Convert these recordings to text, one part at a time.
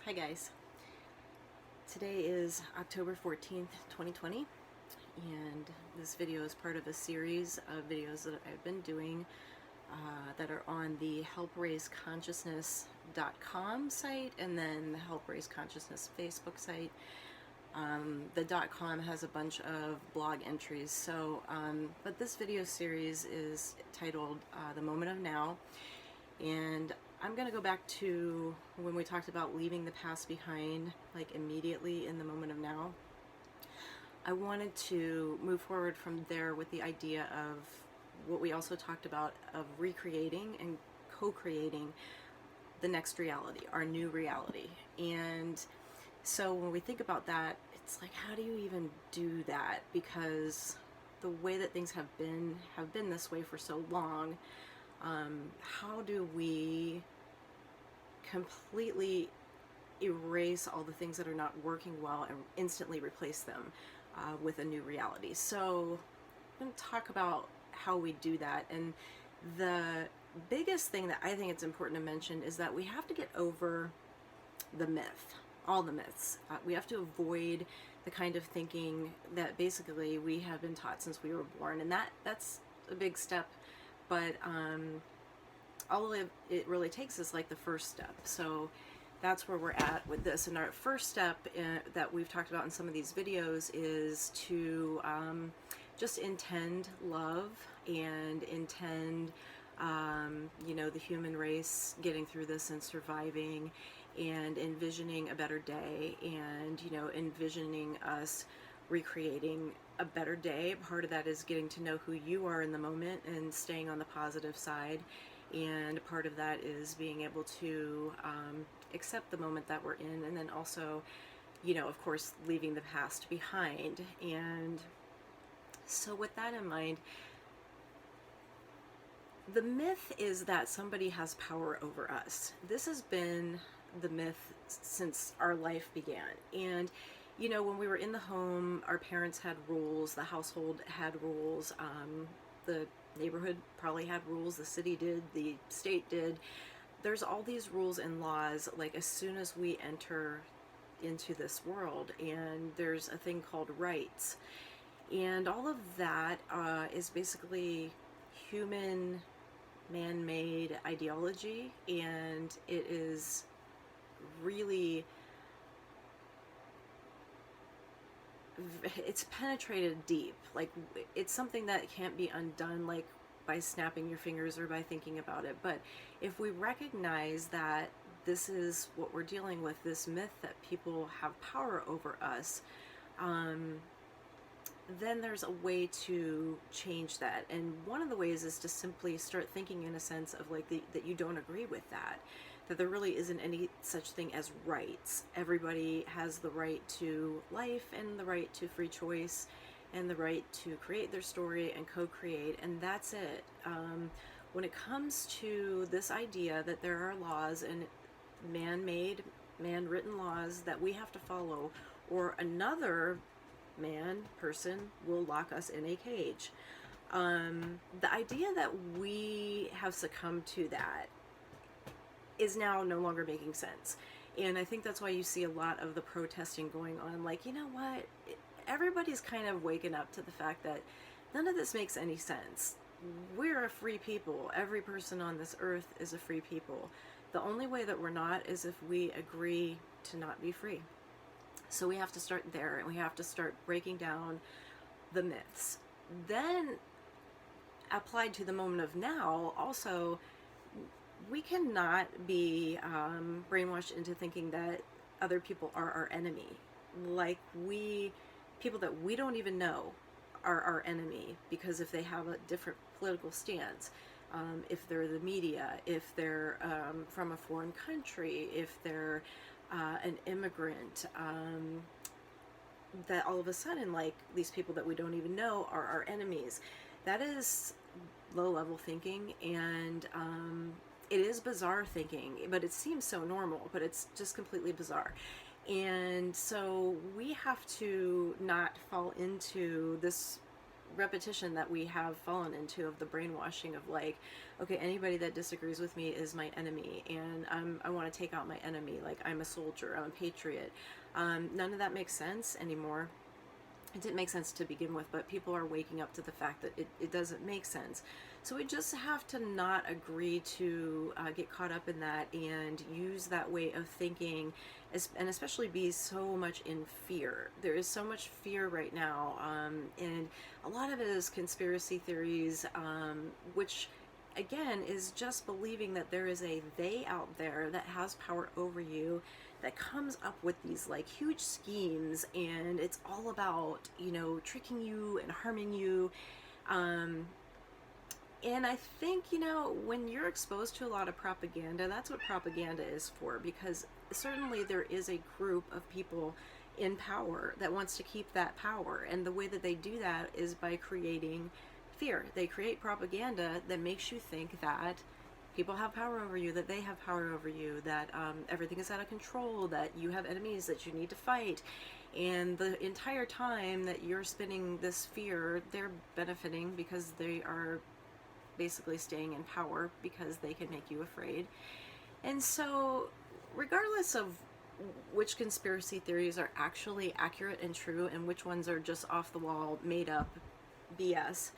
Hi guys. Today is October 14th, 2020, and this video is part of a series of videos that I've been doing that are on the helpraiseConsciousness.com site and then the Help Raise Consciousness Facebook site. The .com has a bunch of blog entries, but this video series is titled The Moment of Now, and I'm going to go back to when we talked about leaving the past behind, like immediately in the moment of now. I wanted to move forward from there with the idea of what we also talked about, of recreating and co-creating the next reality, our new reality. And so when we think about that, it's like, how do you even do that? Because the way that things have been this way for so long. How do we completely erase all the things that are not working well and instantly replace them with a new reality? So I'm going to talk about how we do that. And the biggest thing that I think it's important to mention is that we have to get over the myth, all the myths. We have to avoid the kind of thinking that basically we have been taught since we were born, and that's a big step. But all it really takes is like the first step. So that's where we're at with this. And our first step that we've talked about in some of these videos is to just intend love and intend, the human race getting through this and surviving, and envisioning a better day, and, envisioning us recreating a better day. Part of that is getting to know who you are in the moment and staying on the positive side. And part of that is being able to accept the moment that we're in, and then also, of course, leaving the past behind. And so with that in mind, the myth is that somebody has power over us. This has been the myth since our life began. And when we were in the home, our parents had rules, the household had rules, the neighborhood probably had rules, the city did, the state did. There's all these rules and laws, like as soon as we enter into this world, and there's a thing called rights. And all of that is basically human man-made ideology, and it is really, it's penetrated deep. Like, it's something that can't be undone, like by snapping your fingers or by thinking about it. But if we recognize that this is what we're dealing with, this myth that people have power over us, then there's a way to change that. And one of the ways is to simply start thinking in a sense of like that you don't agree with that there really isn't any such thing as rights. Everybody has the right to life and the right to free choice and the right to create their story and co-create, and that's it. When it comes to this idea that there are laws and man-made, man-written laws that we have to follow, or another person will lock us in a cage. The idea that we have succumbed to that is now no longer making sense. And I think that's why you see a lot of the protesting going on. Like, you know what? Everybody's kind of waking up to the fact that none of this makes any sense. We're a free people. Every person on this earth is a free people. The only way that we're not is if we agree to not be free. So we have to start there, and we have to start breaking down the myths. Then, applied to the moment of now, also, we cannot be brainwashed into thinking that other people are our enemy. Like, people that we don't even know are our enemy, because if they have a different political stance, if they're the media, if they're from a foreign country, if they're an immigrant, that all of a sudden, like, these people that we don't even know are our enemies. That is low-level thinking, and it is bizarre thinking, but it seems so normal, but it's just completely bizarre. And so we have to not fall into this repetition that we have fallen into of the brainwashing of like, okay, anybody that disagrees with me is my enemy, and I want to take out my enemy. Like, I'm a soldier, I'm a patriot. None of that makes sense anymore. It didn't make sense to begin with, but people are waking up to the fact that it doesn't make sense. So we just have to not agree to get caught up in that and use that way of thinking, and especially be so much in fear. There is so much fear right now, and a lot of it is conspiracy theories, which again is just believing that there is a they out there that has power over you, that comes up with these like huge schemes, and it's all about, you know, tricking you and harming you. And I think, you know, when you're exposed to a lot of propaganda, that's what propaganda is for, because certainly there is a group of people in power that wants to keep that power, and the way that they do that is by creating fear. They create propaganda that makes you think that people have power over you, that they have power over you, that everything is out of control, that you have enemies that you need to fight. And the entire time that you're spinning this fear, they're benefiting because they are basically staying in power because they can make you afraid. And so, regardless of which conspiracy theories are actually accurate and true and which ones are just off the wall, made up BS,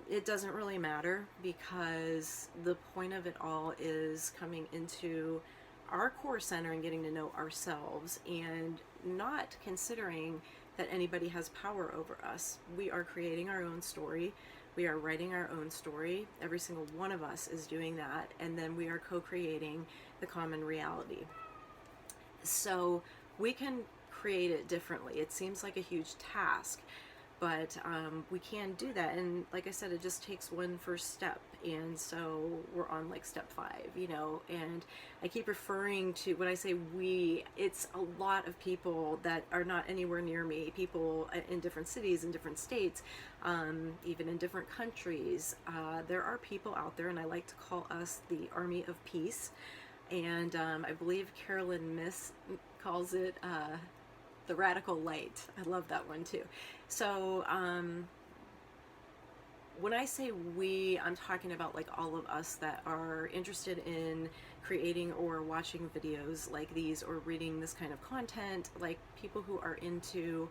it doesn't really matter, because the point of it all is coming into our core center and getting to know ourselves, and not considering that anybody has power over us. We are creating our own story. We are writing our own story. Every single one of us is doing that, and then we are co-creating the common reality. So we can create it differently. It seems like a huge task, but we can do that. And like I said, it just takes one first step. And so we're on like step 5, you know, and I keep referring to, when I say we, it's a lot of people that are not anywhere near me, people in different cities, in different states, even in different countries. There are people out there, and I like to call us the Army of Peace. And I believe Carolyn Miss calls it the radical light. I love that one too. So when I say we, I'm talking about like all of us that are interested in creating or watching videos like these, or reading this kind of content, like people who are into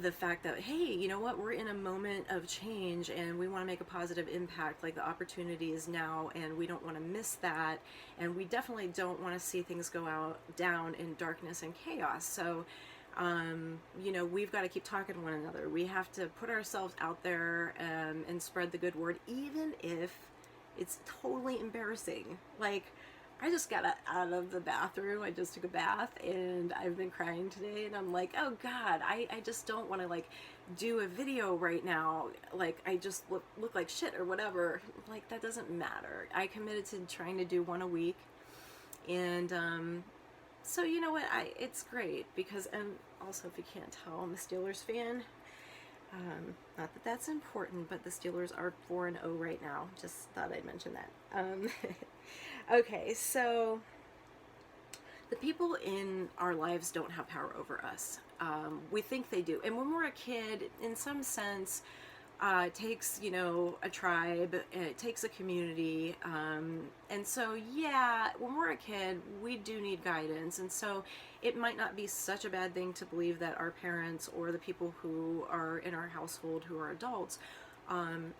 the fact that, hey, you know what, we're in a moment of change and we want to make a positive impact. Like, the opportunity is now, and we don't want to miss that, and we definitely don't want to see things go down in darkness and chaos. So you know, we've got to keep talking to one another. We have to put ourselves out there, and spread the good word, even if it's totally embarrassing. Like, I just got out of the bathroom. I just took a bath, and I've been crying today, and I'm like, oh God, I just don't want to like do a video right now. Like, I just look like shit or whatever. Like, that doesn't matter. I committed to trying to do one a week. And so you know what, it's great, because, and also, if you can't tell, I'm a Steelers fan. Not that that's important, but the Steelers are 4-0 right now. Just thought I'd mention that. Okay, so the people in our lives don't have power over us. We think they do. And when we're a kid, in some sense, it takes, you know, a tribe, it takes a community. And so, yeah, when we're a kid, we do need guidance. And so it might not be such a bad thing to believe that our parents, or the people who are in our household who are adults,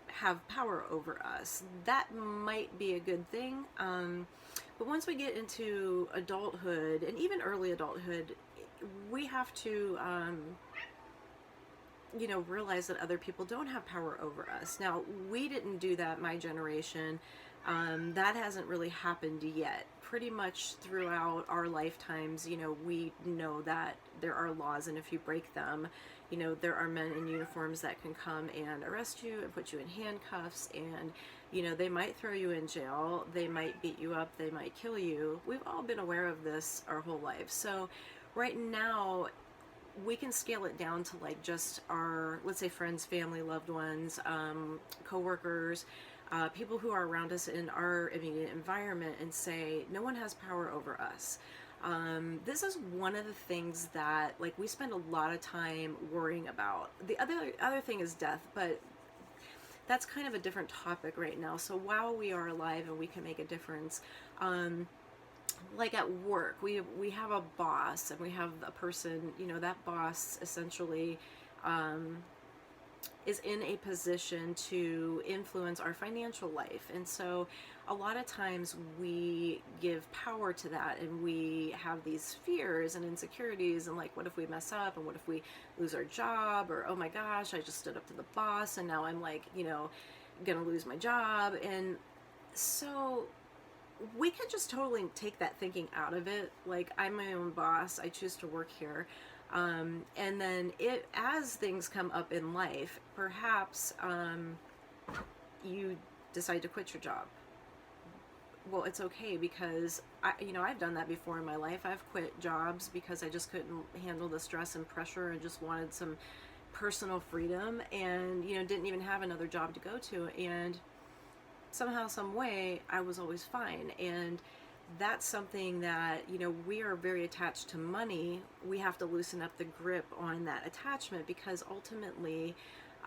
have power over us. That might be a good thing. But once we get into adulthood, and even early adulthood, we have to you know, realize that other people don't have power over us. Now, we didn't do that, my generation. That hasn't really happened yet. Pretty much throughout our lifetimes, you know, we know that there are laws, and if you break them, you know, there are men in uniforms that can come and arrest you and put you in handcuffs, and, you know, they might throw you in jail, they might beat you up, they might kill you. We've all been aware of this our whole life. So right now, we can scale it down to like just our, let's say, friends, family, loved ones, co-workers, people who are around us in our immediate environment, and say, no one has power over us. This is one of the things that like we spend a lot of time worrying about. The other thing is death, but that's kind of a different topic right now. So while we are alive and we can make a difference, um, like at work, we have a boss and we have a person. That boss essentially. Um, is in a position to influence our financial life. And so a lot of times we give power to that and we have these fears and insecurities and like, what if we mess up and what if we lose our job, or oh my gosh, I just stood up to the boss and now I'm like, gonna lose my job. And so we could just totally take that thinking out of it. Like, I'm my own boss, I choose to work here. And then as things come up in life, perhaps you decide to quit your job. Well, it's okay, because I've done that before in my life. I've quit jobs because I just couldn't handle the stress and pressure and just wanted some personal freedom, and didn't even have another job to go to, and somehow, some way, I was always fine. And that's something that, we are very attached to money. We have to loosen up the grip on that attachment, because ultimately,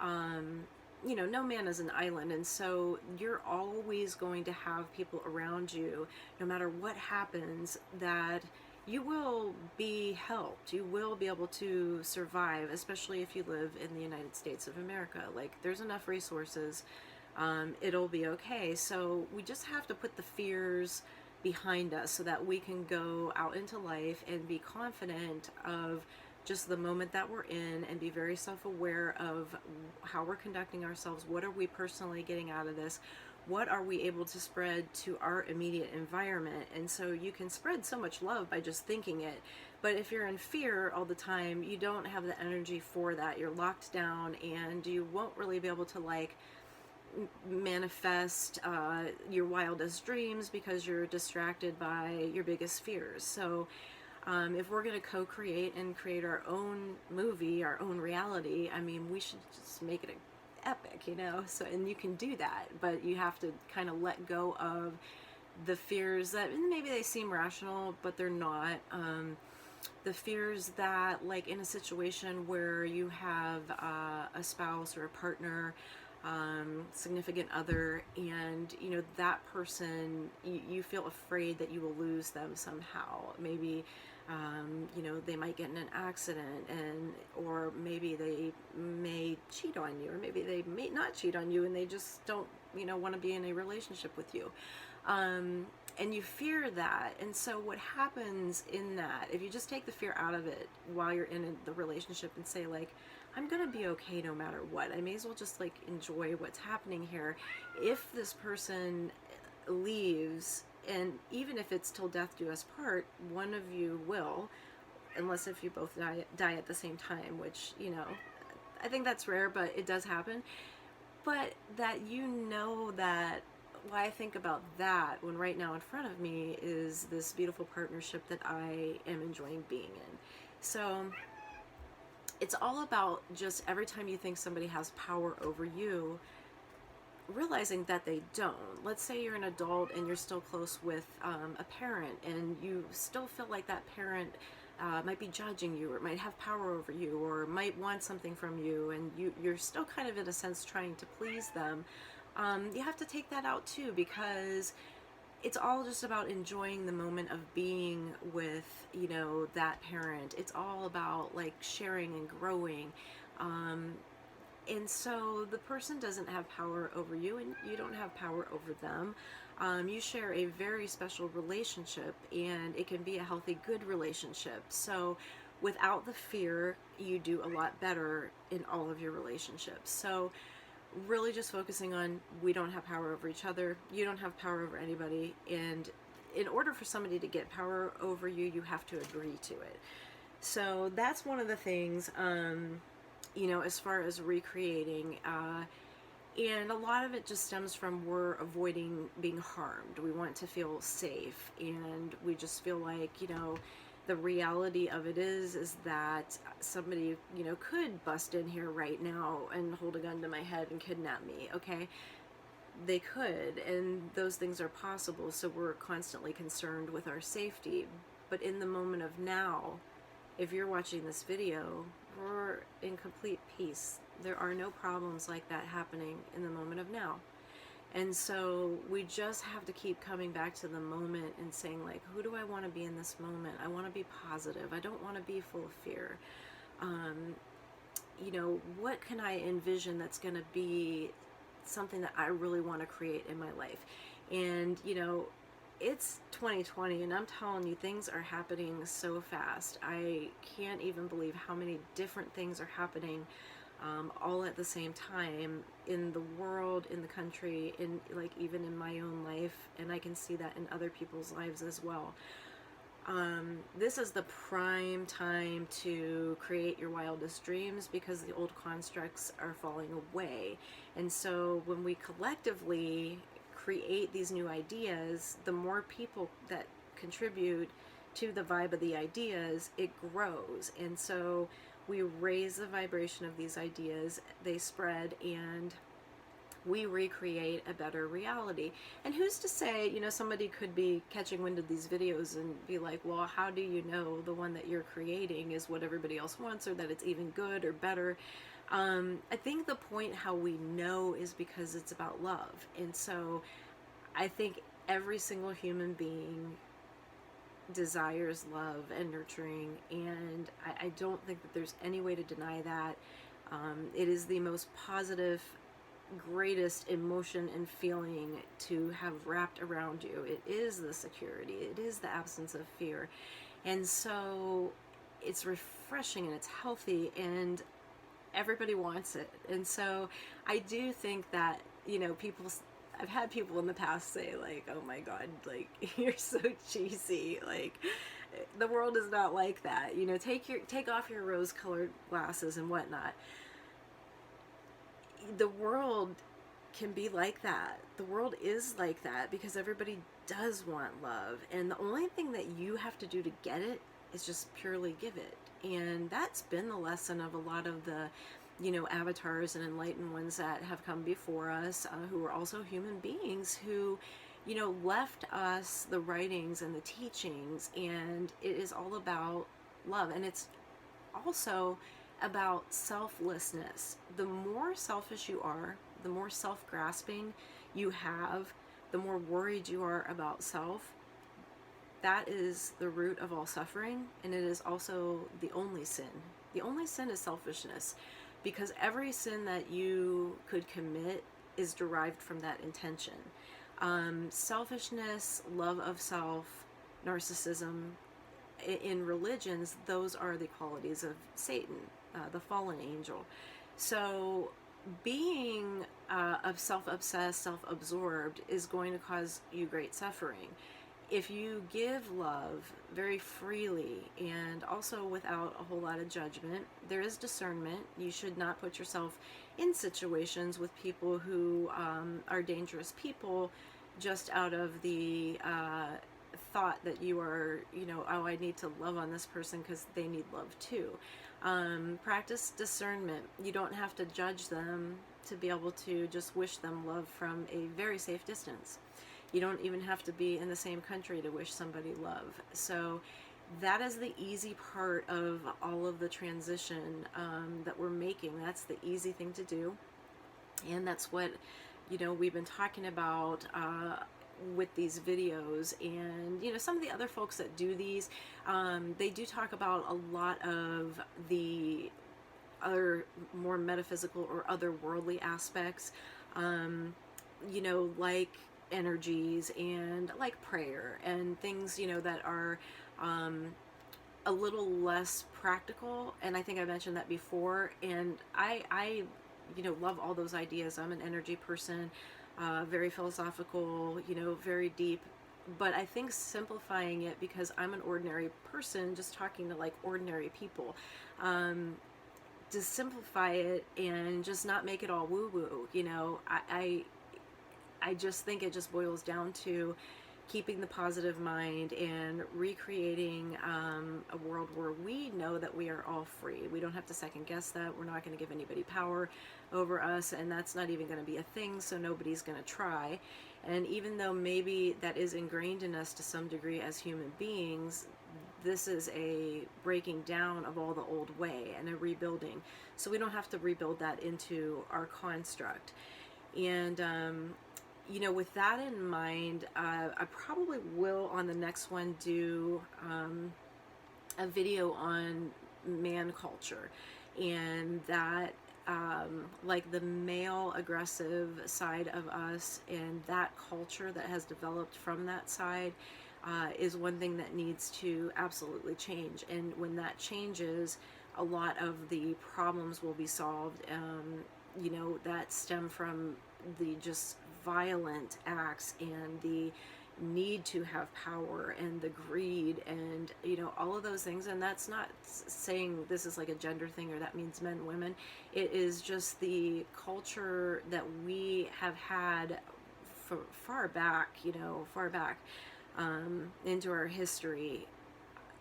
no man is an island. And so you're always going to have people around you, no matter what happens, that you will be helped. You will be able to survive, especially if you live in the United States of America. Like, there's enough resources. It'll be okay. So we just have to put the fears behind us so that we can go out into life and be confident of just the moment that we're in, and be very self-aware of how we're conducting ourselves. What are we personally getting out of this? What are we able to spread to our immediate environment? And so you can spread so much love by just thinking it. But if you're in fear all the time, you don't have the energy for that. You're locked down, and you won't really be able to manifest your wildest dreams, because you're distracted by your biggest fears. So if we're going to co-create and create our own movie, our own reality, I mean, we should just make it epic, so, and you can do that, but you have to kind of let go of the fears that maybe they seem rational, but they're not. The fears that, like, in a situation where you have a spouse or a partner, significant other, and that person, you feel afraid that you will lose them somehow. Maybe they might get in an accident, or maybe they may cheat on you, or maybe they may not cheat on you and they just don't want to be in a relationship with you. And you fear that. And so what happens in that, if you just take the fear out of it while you're in the relationship and say, like, I'm gonna be okay no matter what, I may as well just enjoy what's happening here. If this person leaves, and even if it's till death do us part, one of you will, unless if you both die at the same time, which I think that's rare, but it does happen. But that that why I think about that, when right now in front of me is this beautiful partnership that I am enjoying being in. So it's all about, just every time you think somebody has power over you, realizing that they don't. Let's say you're an adult and you're still close with a parent, and you still feel like that parent might be judging you, or might have power over you, or might want something from you, and you're still kind of, in a sense, trying to please them. You have to take that out too, because it's all just about enjoying the moment of being with, that parent. It's all about sharing and growing. And so the person doesn't have power over you, and you don't have power over them. You share a very special relationship, and it can be a healthy, good relationship. So without the fear, you do a lot better in all of your relationships. So really just focusing on, we don't have power over each other, you don't have power over anybody, and in order for somebody to get power over you, you have to agree to it. So that's one of the things, as far as recreating, and a lot of it just stems from, we're avoiding being harmed. We want to feel safe, and we just feel like, the reality of it is that somebody, could bust in here right now and hold a gun to my head and kidnap me, okay? They could, and those things are possible, so we're constantly concerned with our safety. But in the moment of now, if you're watching this video, we're in complete peace. There are no problems like that happening in the moment of now. And so we just have to keep coming back to the moment and saying, like, who do I want to be in this moment? I want to be positive. I don't want to be full of fear. You know, what can I envision that's going to be something that I really want to create in my life? And, you know, it's 2020, and I'm telling you, things are happening so fast. I can't even believe how many different things are happening all at the same time in the world, in the country, in like even in my own life, and I can see that in other people's lives as well. This is the prime time to create your wildest dreams because the old constructs are falling away. And so when we collectively create these new ideas, the more people that contribute to the vibe of the ideas, it grows. And so we raise the vibration of these ideas, they spread, and we recreate a better reality. And who's to say, you know, somebody could be catching wind of these videos and be like, well, how do you know the one that you're creating is what everybody else wants, or that it's even good or better? I think the point how we know is because it's about love. And so I think every single human being desires love and nurturing, and I don't think that there's any way to deny that. It is the most positive, greatest emotion and feeling to have wrapped around you. It is the security, it is the absence of fear. And so it's refreshing and it's healthy, and everybody wants it. And so I do think that, you know, I've had people in the past say, like, oh my God, like, you're so cheesy. Like, the world is not like that. You know, take off your rose-colored glasses and whatnot. The world can be like that. The world is like that because everybody does want love. And the only thing that you have to do to get it is just purely give it. And that's been the lesson of a lot of the, you know, avatars and enlightened ones that have come before us, who are also human beings who, you know, left us the writings and the teachings. And it is all about love. And it's also about selflessness. The more selfish you are, the more self-grasping you have, the more worried you are about self. That is the root of all suffering, and it is also the only sin. The only sin is selfishness, because every sin that you could commit is derived from that intention. Selfishness, love of self, narcissism, in religions, those are the qualities of Satan, the fallen angel. So being self-obsessed, self-absorbed is going to cause you great suffering. If you give love very freely and also without a whole lot of judgment, there is discernment. You should not put yourself in situations with people who are dangerous people just out of the thought that you are, you know, oh, I need to love on this person because they need love too. Practice discernment. You don't have to judge them to be able to just wish them love from a very safe distance. You don't even have to be in the same country to wish somebody love. So that is the easy part of all of the transition that we're making. That's the easy thing to do. And that's what, you know, we've been talking about with these videos. And, you know, some of the other folks that do these, they do talk about a lot of the other more metaphysical or otherworldly aspects, you know, like energies and like prayer and things, you know, that are a little less practical. And I think I mentioned that before. And I you know, love all those ideas. I'm an energy person, very philosophical, you know, very deep. But I think simplifying it, because I'm an ordinary person just talking to like ordinary people, to simplify it and just not make it all woo-woo, you know, I just think it just boils down to keeping the positive mind and recreating a world where we know that we are all free. We don't have to second guess that. We're not going to give anybody power over us, and that's not even going to be a thing, so nobody's going to try. And even though maybe that is ingrained in us to some degree as human beings, this is a breaking down of all the old way and a rebuilding. So we don't have to rebuild that into our construct. And, with that in mind, I probably will on the next one do a video on man culture, and that like the male aggressive side of us and that culture that has developed from that side is one thing that needs to absolutely change. And when that changes, a lot of the problems will be solved, that stem from the just violent acts and the need to have power and the greed and all of those things. And that's not saying this is like a gender thing or that means men, women. It is just the culture that we have had for far back, into our history.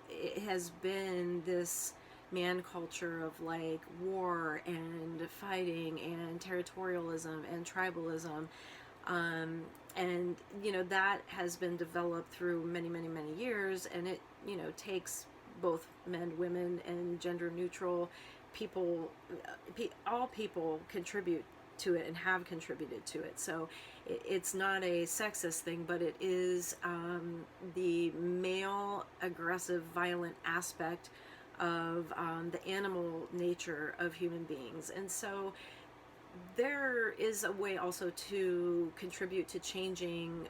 It has been this man culture of like war and fighting and territorialism and tribalism, and that has been developed through many, many, many years. And it takes both men, women, and gender neutral people. All people contribute to it and have contributed to it. So it's not a sexist thing, but it is the male aggressive violent aspect of the animal nature of human beings. And so there is a way also to contribute to changing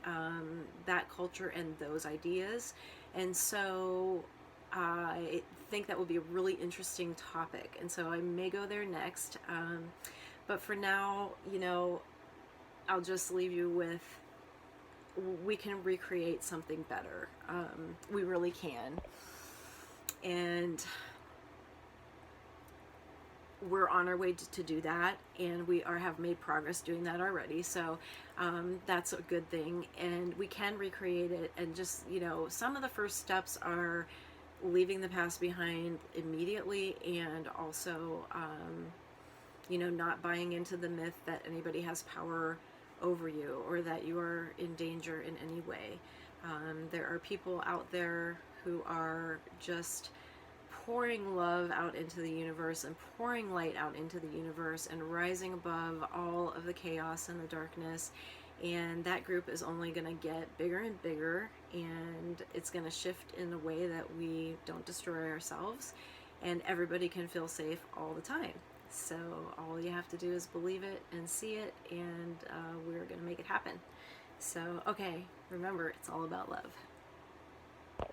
that culture and those ideas. And so I think that would be a really interesting topic. And so I may go there next. But for now, I'll just leave you with, we can recreate something better. We really can. And we're on our way to do that, and we have made progress doing that already. So that's a good thing, and we can recreate it. And just some of the first steps are leaving the past behind immediately, and also not buying into the myth that anybody has power over you or that you are in danger in any way. There are people out there who are just pouring love out into the universe and pouring light out into the universe and rising above all of the chaos and the darkness. And that group is only going to get bigger and bigger, and it's going to shift in a way that we don't destroy ourselves, and everybody can feel safe all the time. So all you have to do is believe it and see it, and we're going to make it happen. So, okay, remember, it's all about love.